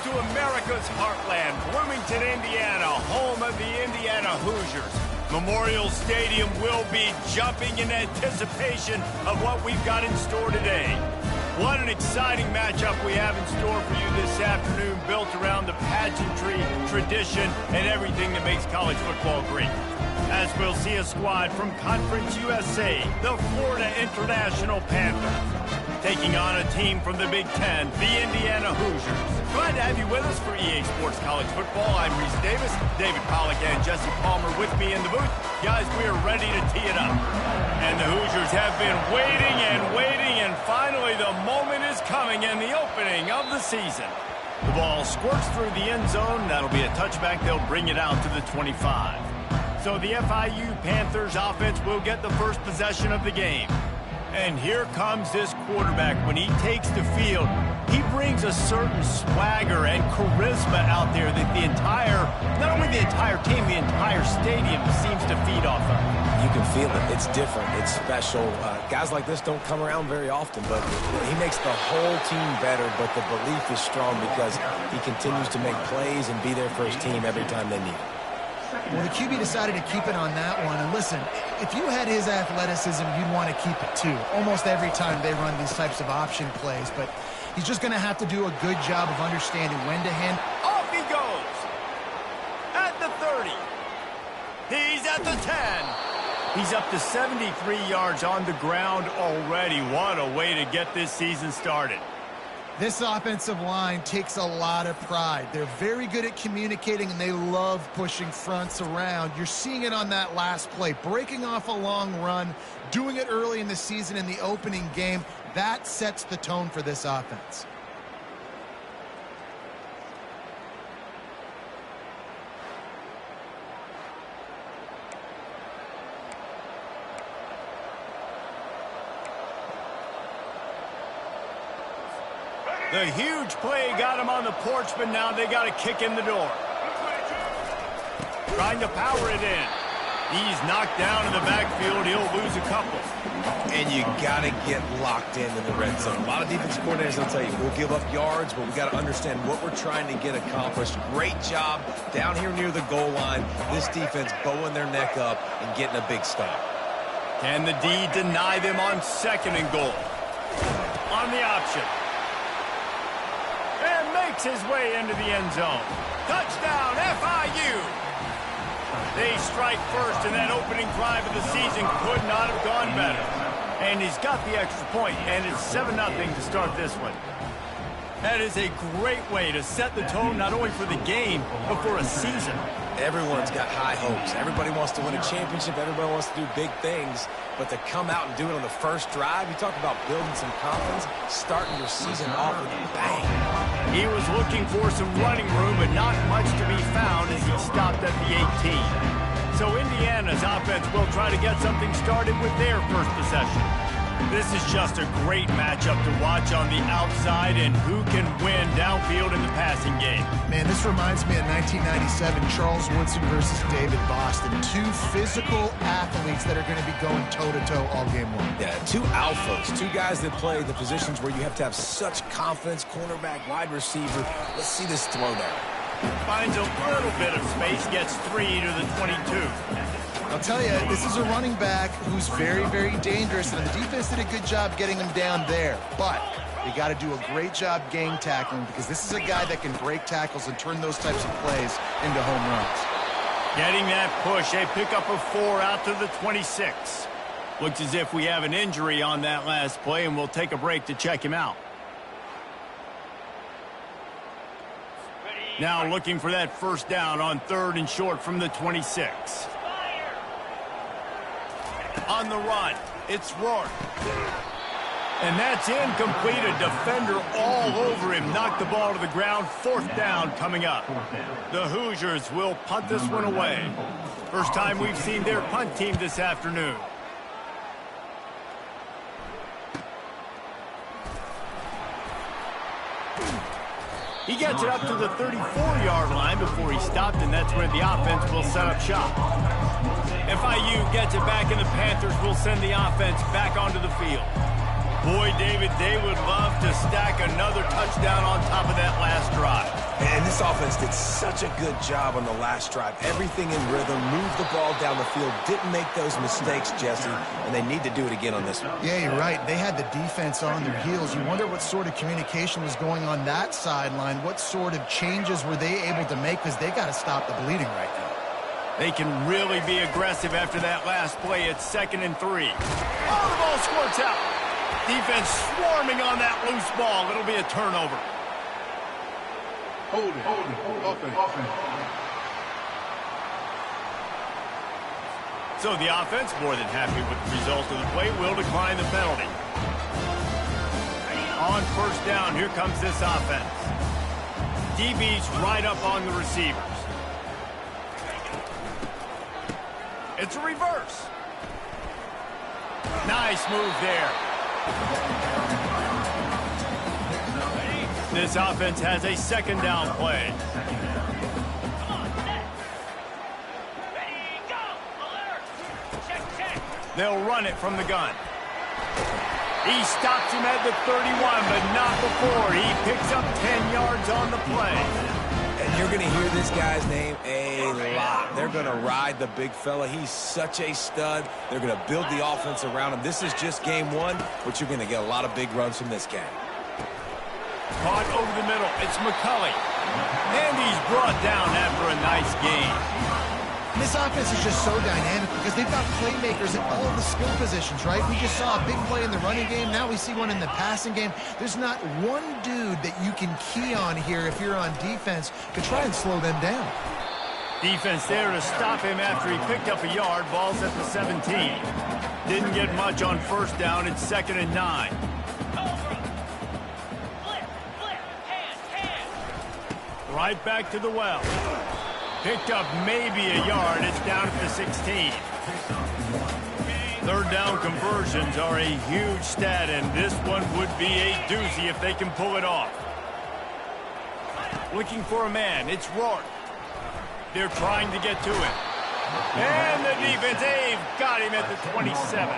to America's heartland, Bloomington, Indiana, home of the Indiana Hoosiers. Memorial Stadium will be jumping in anticipation of what we've got in store today. What an exciting matchup we have in store for you this afternoon, built around the pageantry, tradition, and everything that makes college football great. As we'll see a squad from Conference USA, the Florida International Panthers, taking on a team from the Big Ten, the Indiana Hoosiers. Glad to have you with us for EA Sports College Football. I'm Reese Davis, David Pollack, and Jesse Palmer with me in the booth. Guys, we are ready to tee it up. And the Hoosiers have been waiting, and finally the moment is coming in the opening of the season. The ball squirts through the end zone. That'll be a touchback. They'll bring it out to the 25. So the FIU Panthers offense will get the first possession of the game. And here comes this quarterback. When he takes the field, he brings a certain swagger and charisma out there that not only the entire team, the entire stadium seems to feed off of. You can feel it. It's different. It's special. Guys like this don't come around very often, but he makes the whole team better, but the belief is strong because he continues to make plays and be there for his team every time they need it. Well, the QB decided to keep it on that one. And listen, if you had his athleticism, you'd want to keep it too. Almost every time they run these types of option plays. But he's just going to have to do a good job of understanding when to hand. Off he goes. At the 30. He's at the 10. He's up to 73 yards on the ground already. What a way to get this season started. This offensive line takes a lot of pride. They're very good at communicating, and they love pushing fronts around. You're seeing it on that last play, breaking off a long run, doing it early in the season in the opening game. That sets the tone for this offense. The huge play got him on the porch, but now they got to kick in the door. Trying to power it in. He's knocked down in the backfield. He'll lose a couple. And you got to get locked in the red zone. A lot of defensive coordinators will tell you, we'll give up yards, but we got to understand what we're trying to get accomplished. Great job down here near the goal line. This defense bowing their neck up and getting a big stop. Can the D deny them on 2nd and goal? On the option. And makes his way into the end zone. Touchdown, FIU! They strike first, and that opening drive of the season could not have gone better. And he's got the extra point, and it's 7-0 to start this one. That is a great way to set the tone not only for the game, but for a season. Everyone's got high hopes. Everybody wants to win a championship. Everybody wants to do big things. But to come out and do it on the first drive, you talk about building some confidence, starting your season off with a bang. He was looking for some running room, but not much to be found as he stopped at the 18. So Indiana's offense will try to get something started with their first possession. This is just a great matchup to watch on the outside, and who can win downfield in the passing game. Man, this reminds me of 1997, Charles Woodson versus David Boston. Two physical athletes that are going to be going toe-to-toe all game long. Yeah, two alphas, two guys that play the positions where you have to have such confidence, cornerback, wide receiver. Let's see this throw there. Finds a little bit of space, gets 3 to the 22. I'll tell you, this is a running back who's very, very dangerous, and the defense did a good job getting him down there. But they got to do a great job game tackling, because this is a guy that can break tackles and turn those types of plays into home runs. Getting that push, a pickup of 4 out to the 26. Looks as if we have an injury on that last play, and we'll take a break to check him out. Now looking for that first down on 3rd and short from the 26. On the run, it's Rourke. And that's incomplete. A defender all over him. Knocked the ball to the ground. 4th down coming up. The Hoosiers will punt this one away. First time we've seen their punt team this afternoon. He gets it up to the 34-yard line before he stopped, and that's where the offense will set up shop. FIU gets it back, and the Panthers will send the offense back onto the field. Boy, David, they would love to stack another touchdown on top of that last drive. And this offense did such a good job on the last drive. Everything in rhythm, moved the ball down the field, didn't make those mistakes, Jesse, and they need to do it again on this one. Yeah, you're right. They had the defense on their heels. You wonder what sort of communication was going on that sideline. What sort of changes were they able to make, because they got to stop the bleeding right now. They can really be aggressive after that last play. It's 2nd and 3. Oh, the ball squirts out. Defense swarming on that loose ball. It'll be a turnover. Hold it. Offense. So the offense, more than happy with the result of the play, will decline the penalty. On 1st down, here comes this offense. DB's right up on the receivers. It's a reverse. Nice move there. This offense has a 2nd down play. They'll run it from the gun. He stops him at the 31, but not before. He picks up 10 yards on the play. And you're going to hear this guy's name a lot. They're going to ride the big fella. He's such a stud. They're going to build the offense around him. This is just game 1, but you're going to get a lot of big runs from this guy. Caught over the middle. It's McCulley. And he's brought down after a nice game. This offense is just so dynamic because they've got playmakers at all of the skill positions, right? We just saw a big play in the running game. Now we see one in the passing game. There's not one dude that you can key on here if you're on defense to try and slow them down. Defense there to stop him after he picked up a yard. Ball's at the 17. Didn't get much on 1st down. It's 2nd and 9. Right back to the well. Picked up maybe a yard. It's down at the 16. 3rd down conversions are a huge stat, and this one would be a doozy if they can pull it off. Looking for a man. It's Rourke. They're trying to get to him. And the defense, they've got him at the 27.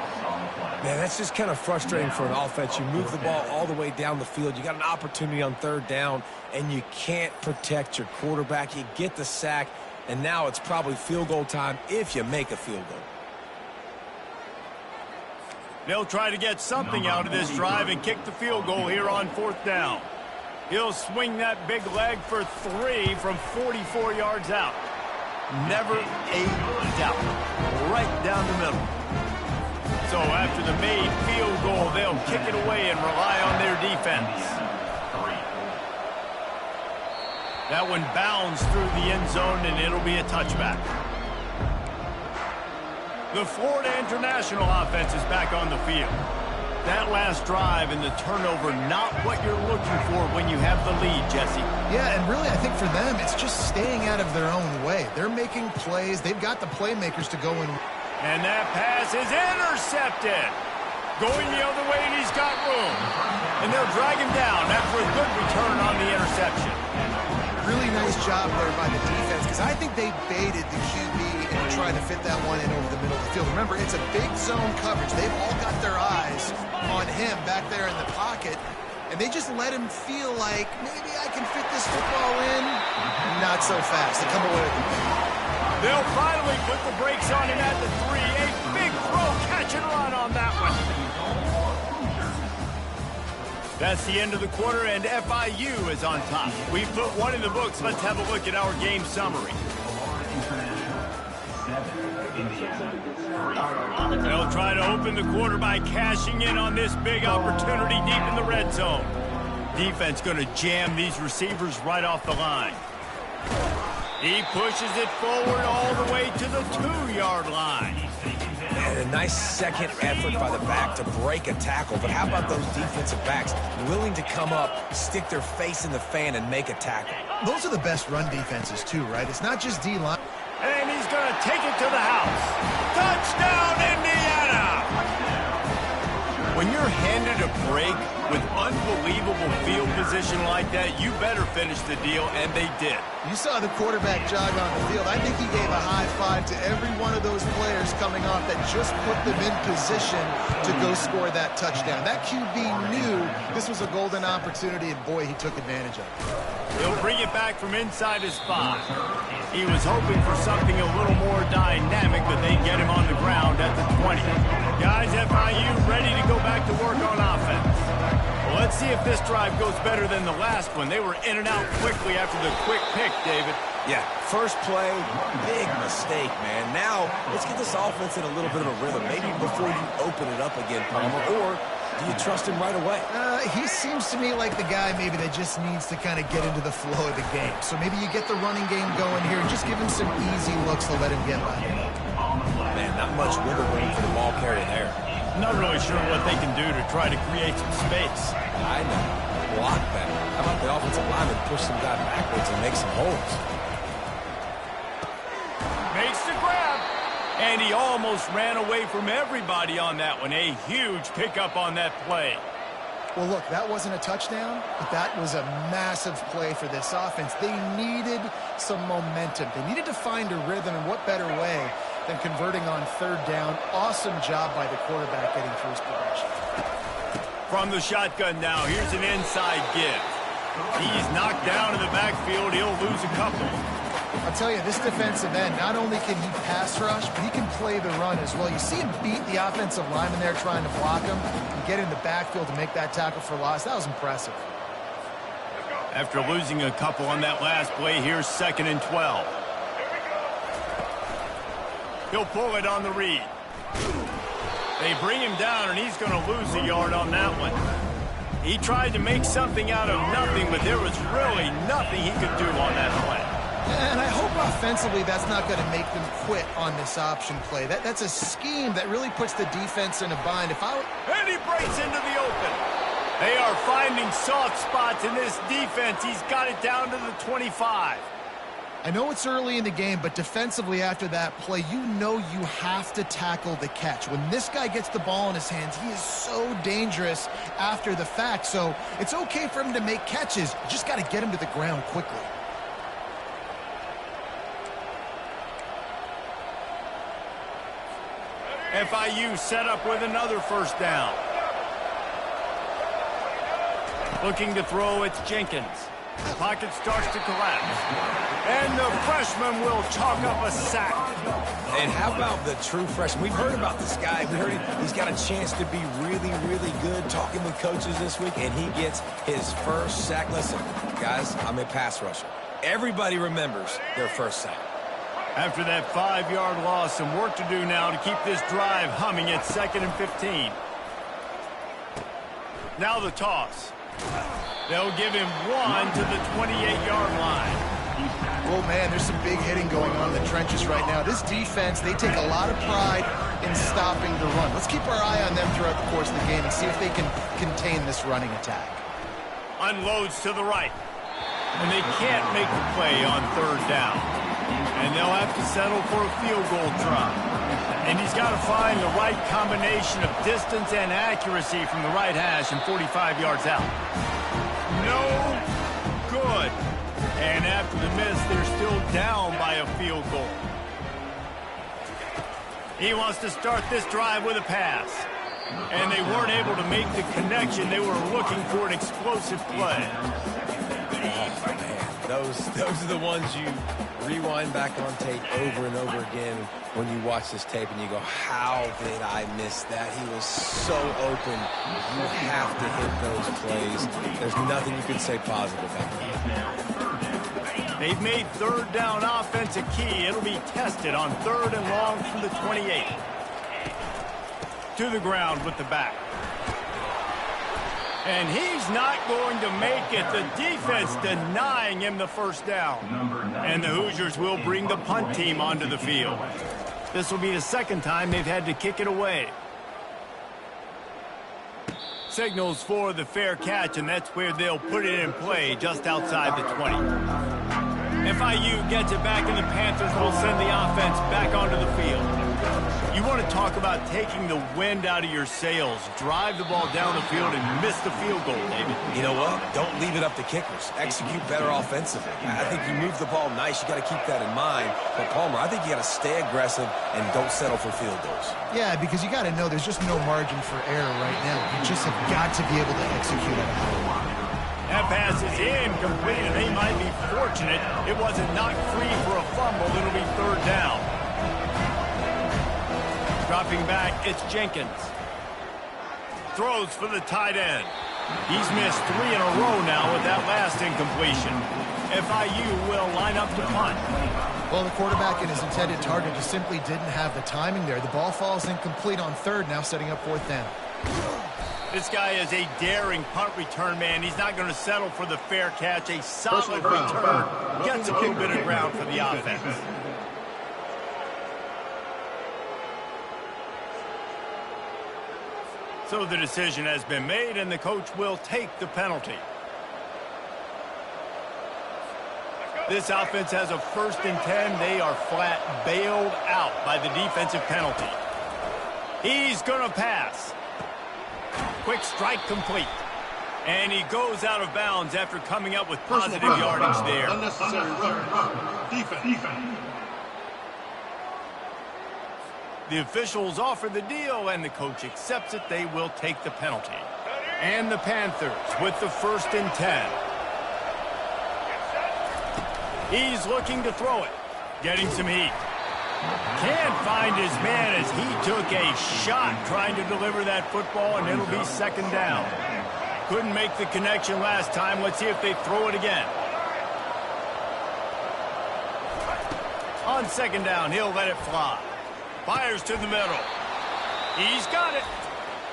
Man, that's just kind of frustrating for an offense. You move the ball all the way down the field. You got an opportunity on 3rd down, and you can't protect your quarterback. You get the sack, and now it's probably field goal time if you make a field goal. They'll try to get something out of this drive and kick the field goal here on 4th down. He'll swing that big leg for 3 from 44 yards out. Never a doubt. Right down the middle. So after the made field goal, they'll kick it away and rely on their defense. That one bounds through the end zone, and it'll be a touchback. The Florida International offense is back on the field. That last drive and the turnover, not what you're looking for when you have the lead, Jesse. Yeah, and really, I think for them, it's just staying out of their own way. They're making plays. They've got the playmakers to go in. And that pass is intercepted. Going the other way, and he's got room. And they'll drag him down after a good return on the interception. Really nice job there by the defense, because I think they baited the QB and tried to fit that one in over the middle of the field. Remember, it's a big zone coverage. They've all got their eyes on him back there in the pocket, and they just let him feel like, maybe I can fit this football in. Not so fast. They come away with it. They'll finally put the brakes on him at the 3. A big throw, catch and run on that one. That's the end of the quarter, and FIU is on top. We put one in the books. Let's have a look at our game summary. They'll try to open the quarter by cashing in on this big opportunity deep in the red zone. Defense going to jam these receivers right off the line. He pushes it forward all the way to the 2-yard line. And a nice second effort by the back to break a tackle. But how about those defensive backs willing to come up, stick their face in the fan, and make a tackle? Those are the best run defenses, too, right? It's not just D-line. And he's going to take it to the house. Touchdown, Indiana! When you're handed a break With unbelievable field position like that, you better finish the deal, and they did. You saw the quarterback jog on the field. I think he gave a high five to every one of those players coming off that just put them in position to go score that touchdown. That QB knew this was a golden opportunity, and boy, he took advantage of it. He'll bring it back from inside his 5. He was hoping for something a little more dynamic, but they get him on the ground at the 20. Guys, FIU ready to go back to work on offense. Well, let's see if this drive goes better than the last one. They were in and out quickly after the quick pick, David. Yeah, first play, big mistake, man. Now, let's get this offense in a little bit of a rhythm. Maybe before you open it up again, Palmer, or do you trust him right away? He seems to me like the guy maybe that just needs to kind of get into the flow of the game. So maybe you get the running game going here and just give him some easy looks to let him get by. Man, not much wiggle room for the ball carrier there. Not really sure what they can do to try to create some space. I know. Block better. How about the offensive lineman push some guy backwards and make some holes? Makes the grab. And he almost ran away from everybody on that one. A huge pickup on that play. Well, look, that wasn't a touchdown, but that was a massive play for this offense. They needed some momentum. They needed to find a rhythm, and what better way than converting on third down. Awesome job by the quarterback getting through his progression. From the shotgun now, here's an inside give. He's knocked down in the backfield. He'll lose a couple. I'll tell you, this defensive end, not only can he pass rush, but he can play the run as well. You see him beat the offensive lineman there trying to block him and get in the backfield to make that tackle for loss. That was impressive. After losing a couple on that last play, here's 2nd and 12. He'll pull it on the read. They bring him down, and he's going to lose a yard on that one. He tried to make something out of nothing, but there was really nothing he could do on that play. And I hope offensively that's not going to make them quit on this option play. That's a scheme that really puts the defense in a bind. And he breaks into the open. They are finding soft spots in this defense. He's got it down to the 25. I know it's early in the game, but defensively after that play, you know you have to tackle the catch. When this guy gets the ball in his hands, he is so dangerous after the fact. So it's okay for him to make catches. You just got to get him to the ground quickly. FIU set up with another first down. Looking to throw, it's Jenkins. The pocket starts to collapse. And the freshman will chalk up a sack. And how about the true freshman? We've heard about this guy. We heard he's got a chance to be really, really good talking with coaches this week, and he gets his first sack. Listen, guys, I'm a pass rusher. Everybody remembers their first sack. After that 5-yard loss, some work to do now to keep this drive humming at 2nd and 15. Now the toss. They'll give him 1 to the 28-yard line. Oh, man, there's some big hitting going on in the trenches right now. This defense, they take a lot of pride in stopping the run. Let's keep our eye on them throughout the course of the game and see if they can contain this running attack. Unloads to the right. And they can't make the play on third down. And they'll have to settle for a field goal try. And he's got to find the right combination of distance and accuracy from the right hash and 45 yards out. No good. And after the miss, they're still down by a field goal. He wants to start this drive with a pass. And they weren't able to make the connection. They were looking for an explosive play. Those are the ones you rewind back on tape over and over again when you watch this tape and you go, how did I miss that? He was so open. You have to hit those plays. There's nothing you can say positive about that. They've made third down offense a key. It'll be tested on 3rd and long from the 28. To the ground with the back. And he's not going to make it. The defense denying him the first down. And the Hoosiers will bring the punt team onto the field. This will be the 2nd time they've had to kick it away. Signals for the fair catch, and that's where they'll put it in play, just outside the 20. FIU gets it back, and the Panthers will send the offense back onto the field. You want to talk about taking the wind out of your sails. Drive the ball down the field and miss the field goal, David. You know what? Don't leave it up to kickers. Execute better offensively. I think you move the ball nice. You got to keep that in mind. But, Palmer, I think you got to stay aggressive and don't settle for field goals. Yeah, because you got to know there's just no margin for error right now. You just have got to be able to execute at a high level. That pass is incomplete, and they might be fortunate it wasn't knocked free for a fumble. It'll be third down. Dropping back, it's Jenkins. Throws for the tight end. He's missed 3 in a row now with that last incompletion. FIU will line up to punt. Well, the quarterback and his intended target just simply didn't have the timing there. The ball falls incomplete on third, now setting up fourth down. This guy is a daring punt return man. He's not going to settle for the fair catch. A solid return. Gets a little bit of ground for the offense. So the decision has been made, and the coach will take the penalty. This offense has a 1st and 10. They are flat bailed out by the defensive penalty. He's going to pass. Quick strike complete. And he goes out of bounds after coming up with positive yardage there. Unnecessary defense. The officials offer the deal, and the coach accepts it. They will take the penalty. And the Panthers with the 1st and 10. He's looking to throw it. Getting some heat. Can't find his man as he took a shot trying to deliver that football, and it'll be 2nd down. Couldn't make the connection last time. Let's see if they throw it again. On 2nd down, he'll let it fly. Fires to the middle. He's got it.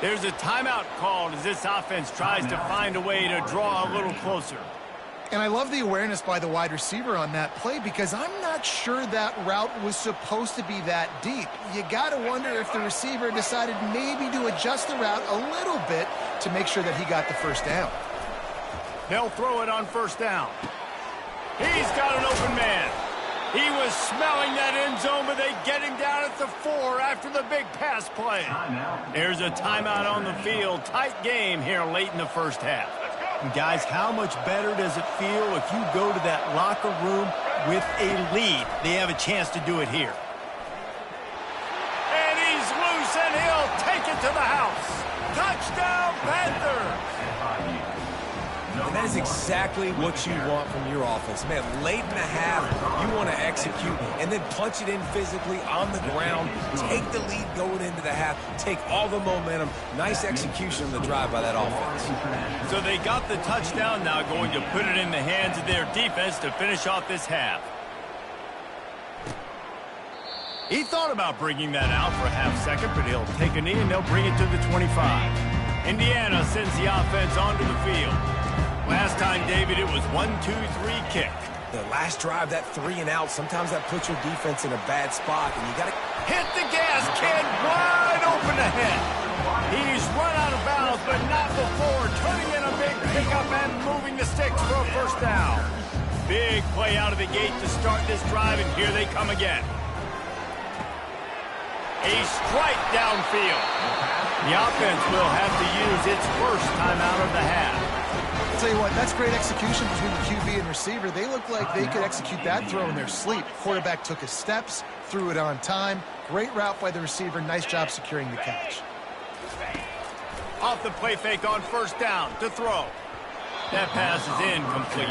There's a timeout called as this offense tries to find a way to draw a little closer. And I love the awareness by the wide receiver on that play because I'm not sure that route was supposed to be that deep. You got to wonder if the receiver decided maybe to adjust the route a little bit to make sure that he got the 1st down. They'll throw it on 1st down. He's got an open man. He was smelling that end zone, but they get him down at the 4 after the big pass play. There's a timeout on the field. Tight game here late in the 1st half. And guys, how much better does it feel if you go to that locker room with a lead? They have a chance to do it here. And he's loose, and he'll take it to the house. Touchdown, Panthers! And that is exactly what you want from your offense. Man, late in the half, you want to execute and then punch it in physically on the ground. Take the lead going into the half. Take all the momentum. Nice execution on the drive by that offense. So they got the touchdown, now going to put it in the hands of their defense to finish off this half. He thought about bringing that out for a half-second, but he'll take a knee and they'll bring it to the 25. Indiana sends the offense onto the field. Last time, David, it was 1-2-3 kick. The last drive, that 3 and out, sometimes that puts your defense in a bad spot, and you got to hit the gas, kid, wide open ahead. He's run out of bounds, but not before turning in a big pickup and moving the sticks for a 1st down. Big play out of the gate to start this drive, and here they come again. A strike downfield. The offense will have to use its 1st timeout of the half. I'll tell you what, that's great execution between the QB and receiver. They look like they could execute that throw in their sleep. Quarterback took his steps, threw it on time. Great route by the receiver. Nice job securing the catch. Off the play fake on 1st down to throw. That pass is incomplete.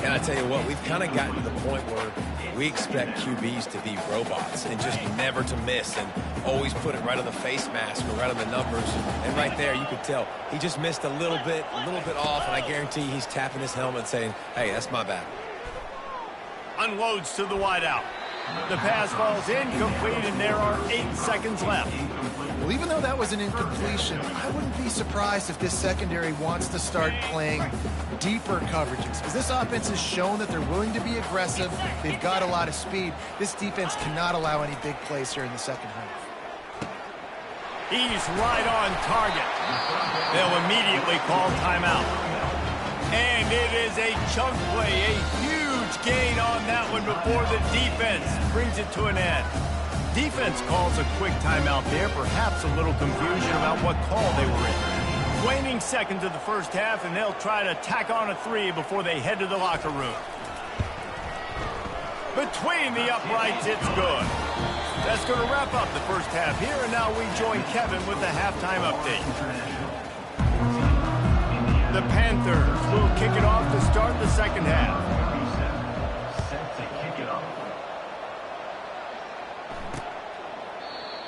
And I tell you what, we've kind of gotten to the point where we expect QBs to be robots and just never to miss and always put it right on the face mask or right on the numbers. And right there, you could tell he just missed a little bit off, and I guarantee he's tapping his helmet saying, hey, that's my bad. Unloads to the wideout. The pass falls incomplete, and there are 8 seconds left. Well, even though that was an incompletion, I wouldn't be surprised if this secondary wants to start playing deeper coverages. Because this offense has shown that they're willing to be aggressive. They've got a lot of speed. This defense cannot allow any big plays here in the 2nd half. He's right on target. They'll immediately call timeout. And it is a chunk play, a huge gain on that one before the defense brings it to an end. defense calls a quick timeout there, perhaps a little confusion about what call they were in. Waning seconds of the first half, and they'll try to tack on a 3 before they head to the locker room. Between the uprights, it's good. That's going to wrap up the first half here, and now we join Kevin with the halftime update. The Panthers will kick it off to start the second half.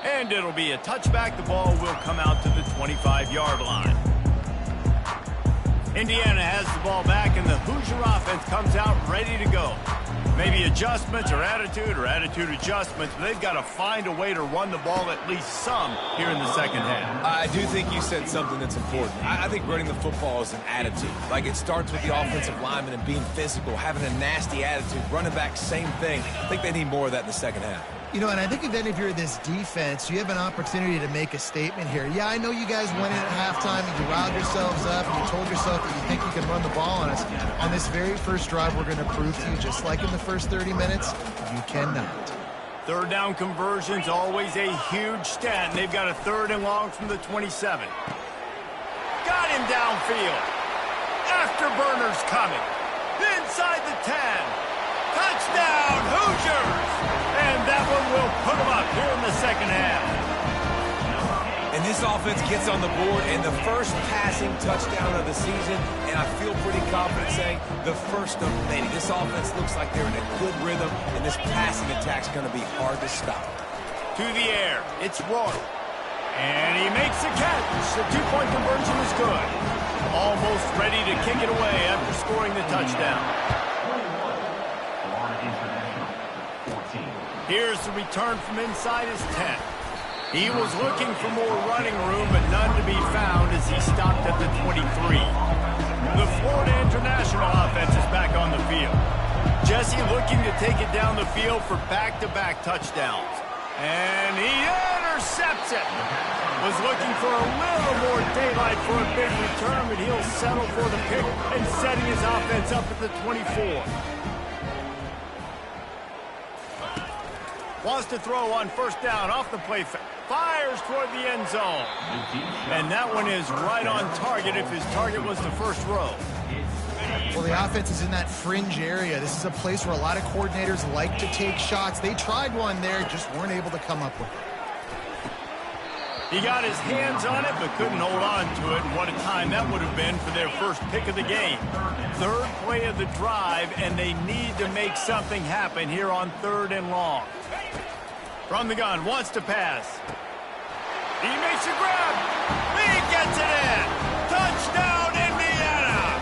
And it'll be a touchback. The ball will come out to the 25-yard line. Indiana has the ball back, and the Hoosier offense comes out ready to go. Maybe adjustments or attitude adjustments, but they've got to find a way to run the ball at least some here in the second half. I do think you said something that's important. I think running the football is an attitude. Like, it starts with the offensive lineman and being physical, having a nasty attitude. Running back, same thing. I think they need more of that in the second half. You know, and I think if you're this defense, you have an opportunity to make a statement here. Yeah, I know you guys went in at halftime and you riled yourselves up and you told yourself that you think you can run the ball on us. On this very first drive, we're going to prove to you, just like in the first 30 minutes, you cannot. Third down conversion's always a huge stat, and they've got a 3rd and long from the 27. Got him downfield. Afterburner's coming. Inside the 10. Touchdown, Hoosiers! And that one will put them up here in the second half. And this offense gets on the board, and the first passing touchdown of the season, and I feel pretty confident saying the first of many. This offense looks like they're in a good rhythm, and this passing attack's going to be hard to stop. To the air, it's Roy. And he makes the catch. The 2-point conversion is good. Almost ready to kick it away after scoring the touchdown. Here's the return from inside his 10. He was looking for more running room, but none to be found as he stopped at the 23. The Florida International offense is back on the field. Jesse looking to take it down the field for back-to-back touchdowns. And he intercepts it. Was looking for a little more daylight for a big return, but he'll settle for the pick and setting his offense up at the 24. Wants to throw on first down off the play. Fires toward the end zone. And that one is right on target if his target was the first row. Well, the offense is in that fringe area. This is a place where a lot of coordinators like to take shots. They tried one there, just weren't able to come up with it. He got his hands on it, but couldn't hold on to it. What a time that would have been for their first pick of the game. 3rd play of the drive, and they need to make something happen here on 3rd and long. From the gun, wants to pass. He makes a grab. He gets it in. Touchdown, Indiana!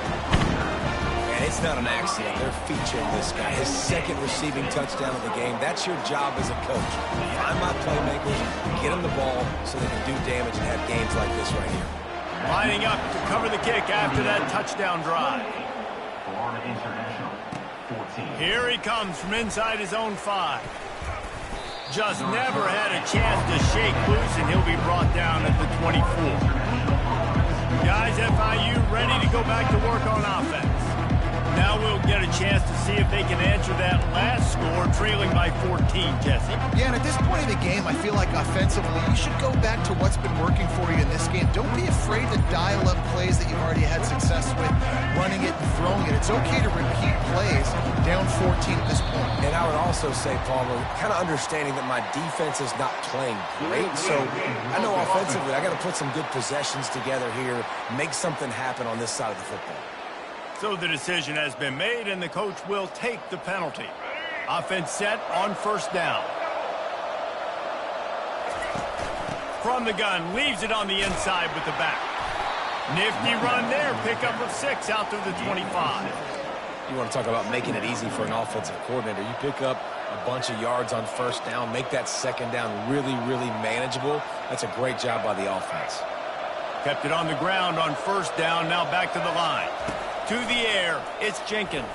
And it's not an accident. They're featuring this guy. His 2nd receiving touchdown of the game. That's your job as a coach. Find my playmakers, get them the ball so they can do damage and have games like this right here. Lining up to cover the kick after that touchdown drive. Here he comes from inside his own 5. Just never had a chance to shake loose, and he'll be brought down at the 24. Guys, FIU ready to go back to work on offense. Now we'll get a chance to see if they can answer that last score, trailing by 14, Jesse. Yeah, and at this point in the game, I feel like offensively, you should go back to what's been working for you in this game. Don't be afraid to dial up plays that you've already had success with, running it and throwing it. It's okay to repeat plays down 14 at this point. And I would also say, Palmer, kind of understanding that my defense is not playing great, so I know offensively I got to put some good possessions together here, make something happen on this side of the football. So the decision has been made, and the coach will take the penalty. Offense set on first down. From the gun, leaves it on the inside with the back. Nifty run there, pickup of 6 out to the 25. You want to talk about making it easy for an offensive coordinator. You pick up a bunch of yards on first down, make that second down really, really manageable. That's a great job by the offense. Kept it on the ground on first down, now back to the line. To the air, it's Jenkins.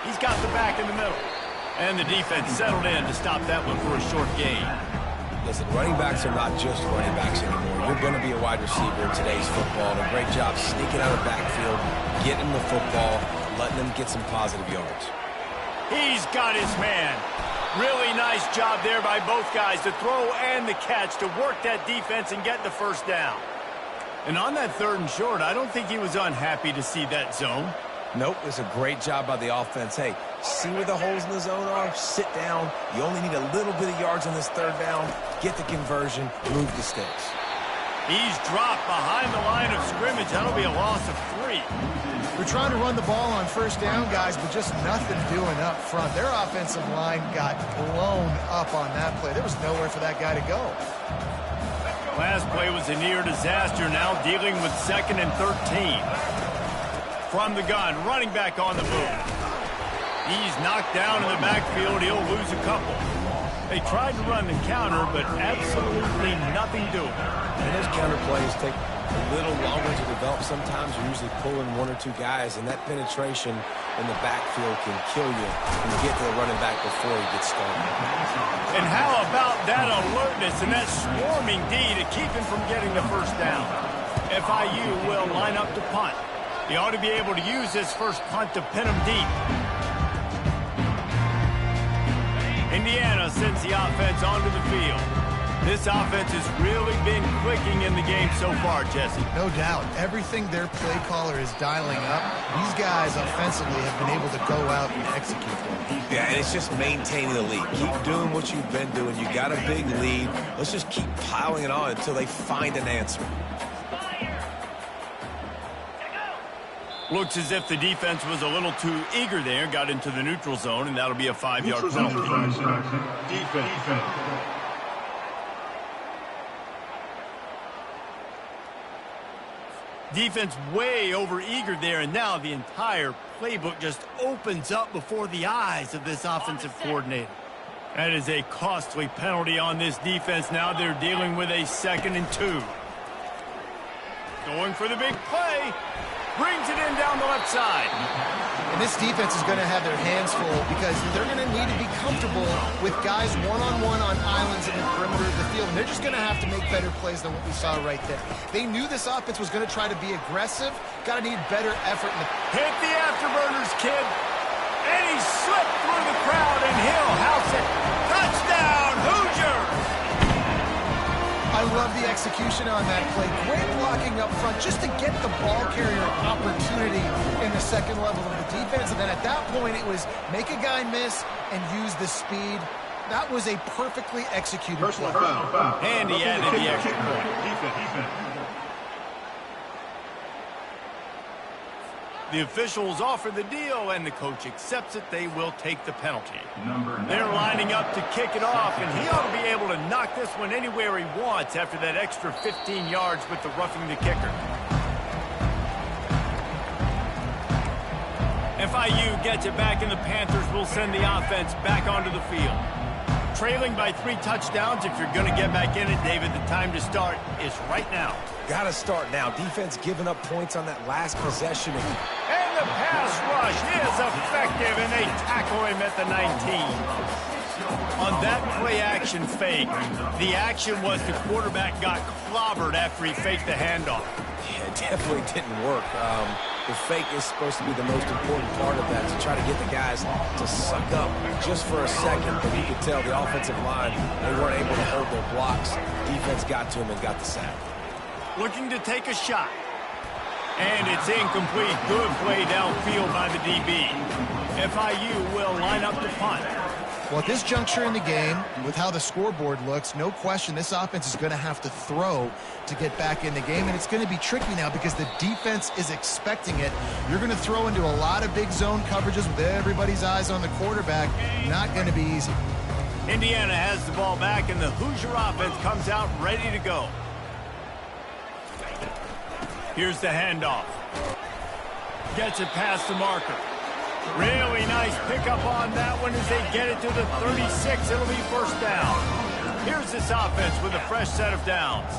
He's got the back in the middle. And the defense settled in to stop that one for a short gain. Listen, running backs are not just running backs anymore. You're going to be a wide receiver in today's football. And a great job sneaking out of the backfield, getting the football, letting them get some positive yards. He's got his man. Really nice job there by both guys, the throw and the catch, to work that defense and get the first down. And on that 3rd and short, I don't think he was unhappy to see that zone. Nope, it's a great job by the offense. Hey, see where the holes in the zone are? Sit down. You only need a little bit of yards on this 3rd down. Get the conversion. Move the sticks. He's dropped behind the line of scrimmage. That'll be a loss of 3. We're trying to run the ball on 1st down, guys, but just nothing doing up front. Their offensive line got blown up on that play. There was nowhere for that guy to go. Last play was a near disaster, now dealing with 2nd and 13. From the gun, running back on the move. He's knocked down in the backfield. He'll lose a couple. They tried to run the counter, but absolutely nothing doing. And those counter plays take a little longer to develop. Sometimes you're usually pulling 1 or 2 guys, and that penetration in the backfield can kill you when you get to the running back before he gets started. And how about that alertness and that swarming D to keep him from getting the first down? FIU will line up to punt. He ought to be able to use this first punt to pin him deep. Indiana sends the offense onto the field. This offense has really been clicking in the game so far, Jesse. No doubt. Everything their play caller is dialing up, these guys offensively have been able to go out and execute. Yeah, and it's just maintaining the lead. Keep doing what you've been doing. You got a big lead. Let's just keep piling it on until they find an answer. Looks as if the defense was a little too eager there, got into the neutral zone, and that'll be a 5-yard penalty. Defense. Defense way over eager there, and now the entire playbook just opens up before the eyes of this offensive coordinator. That is a costly penalty on this defense. Now they're dealing with a 2nd and 2. Going for the big play. Brings it in down the left side. And this defense is going to have their hands full because they're going to need to be comfortable with guys one-on-one on islands in the perimeter of the field. And they're just going to have to make better plays than what we saw right there. They knew this offense was going to try to be aggressive. Got to need better effort. Hit the afterburners, kid. And he slipped through the crowd, and he'll house it. Touchdown, Hoosiers! I love the execution on that play. Great blocking up front just to get the ball carrier opportunity in the 2nd level of the defense. And then at that point, it was make a guy miss and use the speed. That was a perfectly executed play. Foul. And he added the extra point. Defense. The officials offer the deal, and the coach accepts it. They will take the penalty. They're lining up to kick it off, and he ought to be able to knock this one anywhere he wants after that extra 15 yards with the roughing the kicker. FIU gets it back, and the Panthers will send the offense back onto the field. Trailing by 3 touchdowns, if you're going to get back in it, David, the time to start is right now. Got to start now. Defense giving up points on that last possession. And the pass rush is effective, and they tackle him at the 19. On that play-action fake, the action was the quarterback got clobbered after he faked the handoff. Yeah, it definitely didn't work. The fake is supposed to be the most important part of that, to try to get the guys to suck up just for a second. But you could tell the offensive line, they weren't able to hold their blocks. Defense got to him and got the sack. Looking to take a shot. And it's incomplete. Good play downfield by the DB. FIU will line up to punt. Well, at this juncture in the game, with how the scoreboard looks, no question this offense is going to have to throw to get back in the game, and it's going to be tricky now because the defense is expecting it. You're going to throw into a lot of big zone coverages with everybody's eyes on the quarterback. Not going to be easy. Indiana has the ball back, and the Hoosier offense comes out ready to go. Here's the handoff. Gets it past the marker. Really nice pickup on that one as they get it to the 36. It'll be first down. Here's this offense with a fresh set of downs.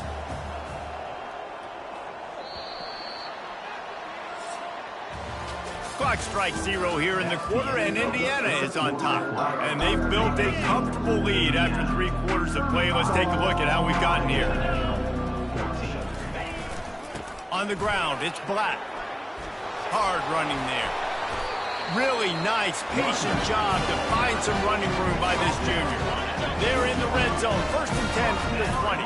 Clock strikes 0 here in the quarter, and Indiana is on top. And they've built a comfortable lead after 3 quarters of play. Let's take a look at how we've gotten here. On the ground, it's Black. Hard running there. Really nice, patient job to find some running room by this junior. They're in the red zone, 1st and 10 from the 20.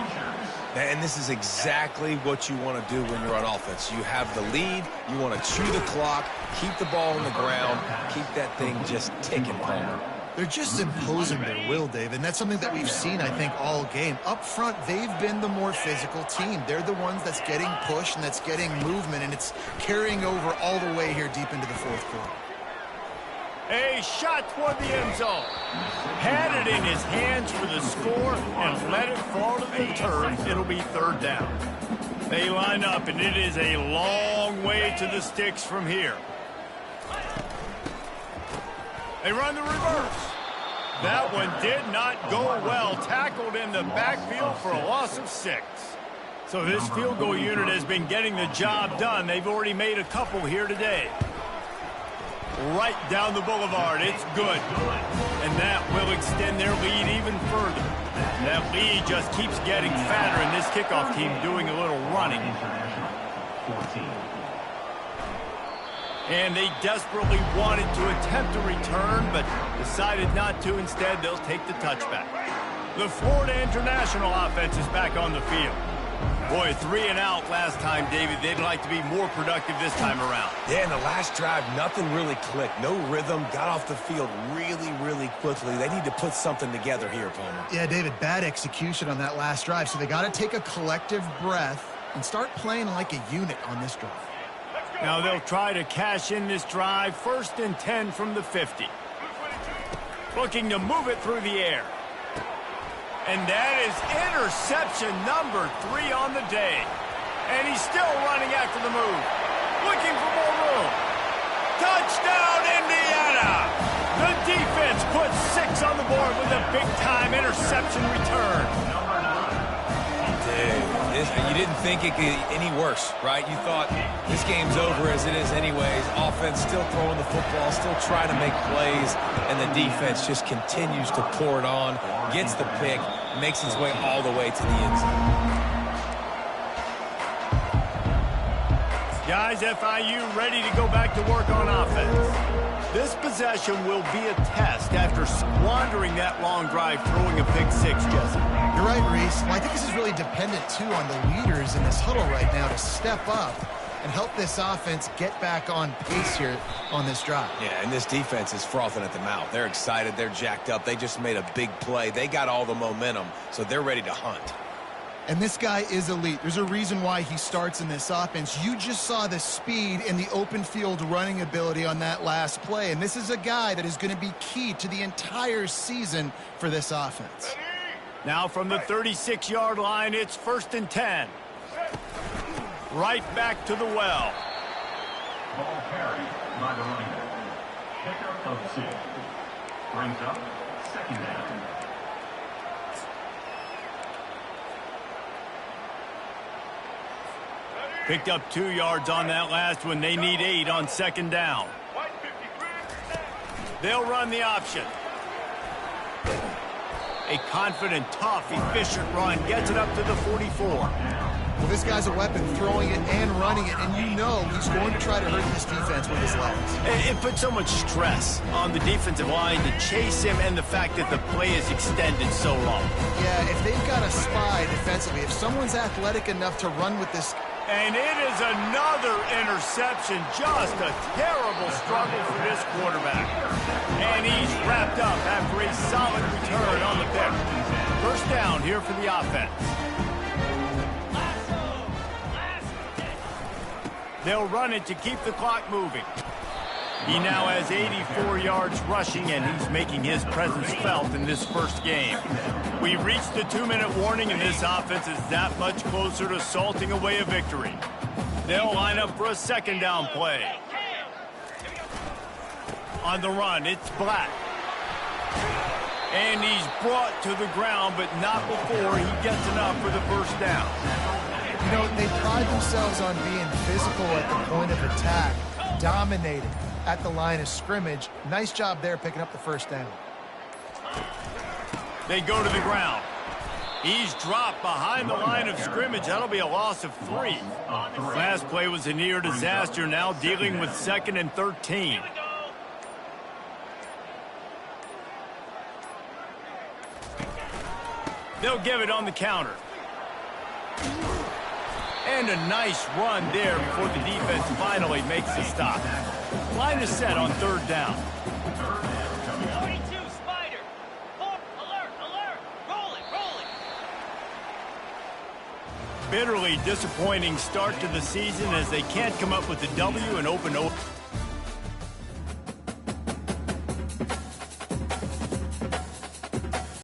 And this is exactly what you want to do when you're on offense. You have the lead, you want to chew the clock, keep the ball on the ground, keep that thing just ticking, Palmer. They're just imposing their will, David, and that's something that we've seen, I think, all game. Up front, they've been the more physical team. They're the ones that's getting pushed and that's getting movement, and it's carrying over all the way here deep into the 4th quarter. A shot toward the end zone. Had it in his hands for the score and let it fall to the turf. It'll be 3rd down. They line up, and it is a long way to the sticks from here. They run the reverse. That one did not go well. Tackled in the backfield for a loss of 6. So this field goal unit has been getting the job done. They've already made a couple here today. Right down the boulevard. It's good. And that will extend their lead even further. That lead just keeps getting fatter, and this kickoff team doing a little running. And they desperately wanted to attempt a return, but decided not to. Instead, they'll take the touchback. The Florida International offense is back on the field. Boy, 3 and out last time, David. They'd like to be more productive this time around. Yeah, in the last drive, nothing really clicked. No rhythm, got off the field really, really quickly. They need to put something together here, Palmer. Yeah, David, bad execution on that last drive, so they got to take a collective breath and start playing like a unit on this drive. Now they'll try to cash in this drive. 1st and 10 from the 50. Looking to move it through the air. And that is interception number 3 on the day. And he's still running after the move. Looking for more room. Touchdown, Indiana! The defense puts 6 on the board with a big-time interception return. You didn't think it could get any worse, right? You thought this game's over as it is anyways. Offense still throwing the football, still trying to make plays, and the defense just continues to pour it on, gets the pick, makes his way all the way to the end zone. Guys, FIU ready to go back to work on offense. This possession will be a test after squandering that long drive, throwing a pick 6, Jesse. You're right, Reese. Well, I think this is really dependent, too, on the leaders in this huddle right now to step up and help this offense get back on pace here on this drive. Yeah, and this defense is frothing at the mouth. They're excited. They're jacked up. They just made a big play. They got all the momentum, so they're ready to hunt. And this guy is elite. There's a reason why he starts in this offense. You just saw the speed and the open field running ability on that last play. And this is a guy that is going to be key to the entire season for this offense. Now from the 36-yard line, it's 1st and 10. Right back to the well. Ball carried by the running back. Pickup of 6. Brings up 2nd down. Picked up 2 yards on that last one. They need 8 on 2nd down. They'll run the option. A confident, tough, efficient run. Gets it up to the 44. Well, this guy's a weapon, throwing it and running it, and you know he's going to try to hurt this defense with his legs. It puts so much stress on the defensive line to chase him, and the fact that the play is extended so long. Yeah, if they've got a spy defensively, if someone's athletic enough to run with this. And it is another interception. Just a terrible struggle for this quarterback. And he's wrapped up after a solid return on the pick. 1st down here for the offense. They'll run it to keep the clock moving. He now has 84 yards rushing, and he's making his presence felt in this first game. We reached the 2-minute warning, and this offense is that much closer to salting away a victory. They'll line up for a 2nd down play. On the run, it's Black. And he's brought to the ground, but not before he gets enough for the 1st down. You know, they pride themselves on being physical at the point of attack, dominating at the line of scrimmage. Nice job there picking up the 1st down. They go to the ground. He's dropped behind the line of scrimmage. That'll be a loss of 3. Last play was a near disaster, now dealing with 2nd and 13. They'll give it on the counter. And a nice run there before the defense finally makes the stop. Line is set on 3rd down. 42, Spider. 4, alert, alert. Roll it. Bitterly disappointing start to the season as they can't come up with the W and open.